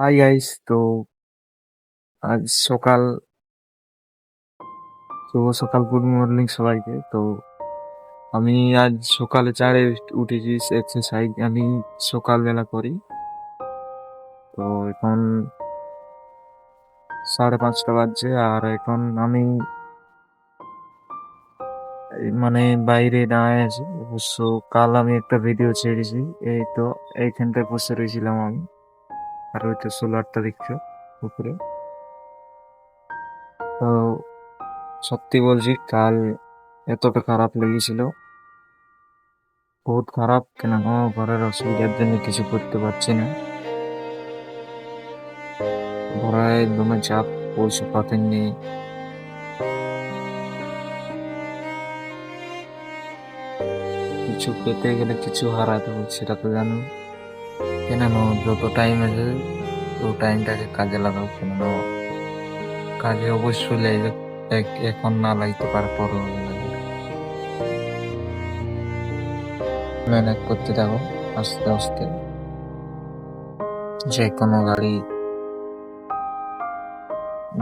Hi guys, তো আজ সকাল, শুভ সকাল, গুড মর্নিং সবাইকে। তো আমি আজ সকালে চারে উঠেছি। এক্সারসাইজ আমি সকালবেলা করি। তো এখন 5:30 বাজছে, আর এখন আমি মানে বাইরে দাঁড়ায় আছি। অবশ্য কাল আমি একটা ভিডিও ছেড়েছি, এই তো এইখানটায় বসে রয়েছিলাম আমি। আর ওই তো সোলারটা দেখছো উপরে। তো সত্যি বলছি, কাল এতটা খারাপ লেগেছিল, বহুত খারাপ। কেন, ঘরের অসুবিধার জন্য কিছু করতে পারছি না। ঘরে একদমই চাপ, পয়সা পাতি নেই। কিছু পেতে গেলে কিছু হারাতে হবে, সেটা তো জানো। কেন, যত টাইম আছে তো টাইমটাকে কাজে লাগাও। কেন, কাজে অবশ্যই লাগে। এখন না লাগতে পারে, পরে লাগে। ম্যানেজ করতে থাকো আস্তে আস্তে। যে কোনো গাড়ি,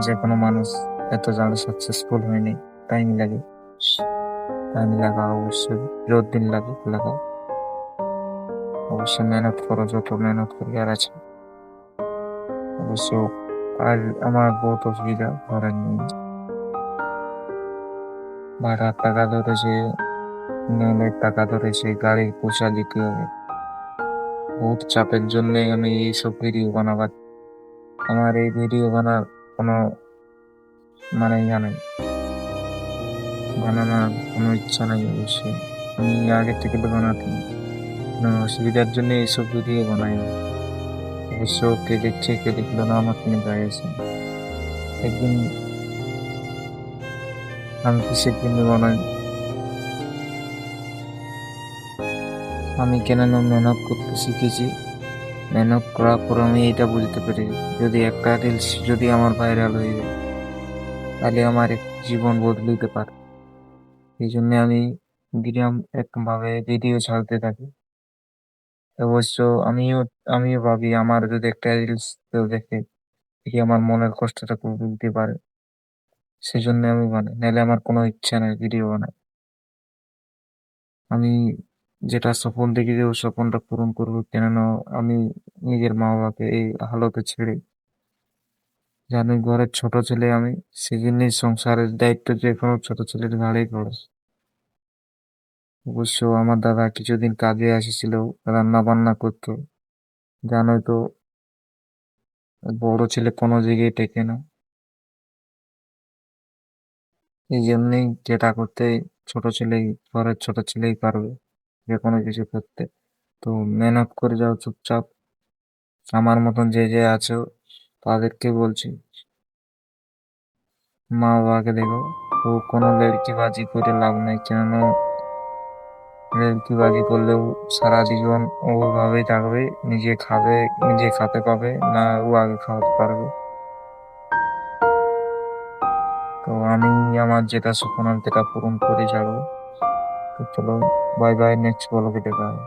যে কোনো মানুষ এত জানে সাকসেসফুল হয়নি। টাইম লাগে, টাইম লাগাও অবশ্যই। যত দিন লাগে লাগাও, অবশ্যই মেহনত করো, যত মেহনত করি আর আছে। অবশ্য আর আমার বহুত অসুবিধা, ঘরে নেই। ভাড়ার টাকা ধরেছে, মেলের টাকা ধরেছে, গাড়ির পয়সা দিতে হবে। বহুত চাপের জন্য আমি এইসব ভিডিও বানাবার, আমার এই ভিডিও বানার কোনো জানাই, বানানোর কোনো ইচ্ছা নাই অবশ্যই। আমি আগে থেকে তো বানাতাম, কোনো অসুবিধার জন্য এইসব ভিডিও বানাই না। অবশ্য কে দেখছে কে দেখলো না, আমার কোনো যায় আসে না। একদিন আমি কিসের জন্য বানাই, আমি কেন মেহনত করতে শিখেছি। মেহনত করার পর আমি এটা বুঝতে পারি, যদি একটা রিলস যদি আমার ভাইরাল হয়ে যায়, তাহলে আমার এক জীবন বদলে দিতে পারে। এই জন্য আমি ভিডিও, একভাবে ভিডিও ছাড়তে থাকি। অবশ্য আমিও আমিও ভাবি, আমার যদি একটা রিলস কেউ দেখে, দেখি আমার মনের কষ্টটা কেউ বুঝতে পারে, সেজন্য আমি বানাই। নাহলে আমার কোনো ইচ্ছা নেই ভিডিও বানাই। আমি যেটা স্বপ্ন দেখি যে ওই স্বপ্নটা পূরণ করবো। কেননা আমি নিজের মা বাবাকে এই হালতে ছেড়ে, জানি ঘরের ছোট ছেলে আমি, সেজন্যই সংসারের দায়িত্ব যে কোনো ছোট ছেলের ঘাড়েই পড়ে। অবশ্য আমার দাদা কিছুদিন কাজে এসেছিল, রান্না বান্না করতো। জানোই তো, বড় ছেলে কোনো জায়গায় টেকে না। এই জন্যই যেটা করতে, ছোট ছেলেই, ঘরের ছোট ছেলেই পারবে যে কোনো কিছু করতে। তো মেহনত করে যাও চুপচাপ। আমার মতন যে যে আছো তাদেরকে বলছি, মা বাবাকে দেখো। তো কোনো লেড়কিবাজি করে লাভ নেই। কেননা লেড়কিবাজি করলেও সারা জীবন ওভাবেই থাকবে। নিজে খাবে, নিজে খেতে পাবে না, ও আগে খাওয়াতে পারবে। তো আমি আমার যেটা স্বপ্ন, আমি যেটা পূরণ করে যাবো। তো চলো, বাই বাই, নেক্সট ব্লগে দেখা হবে।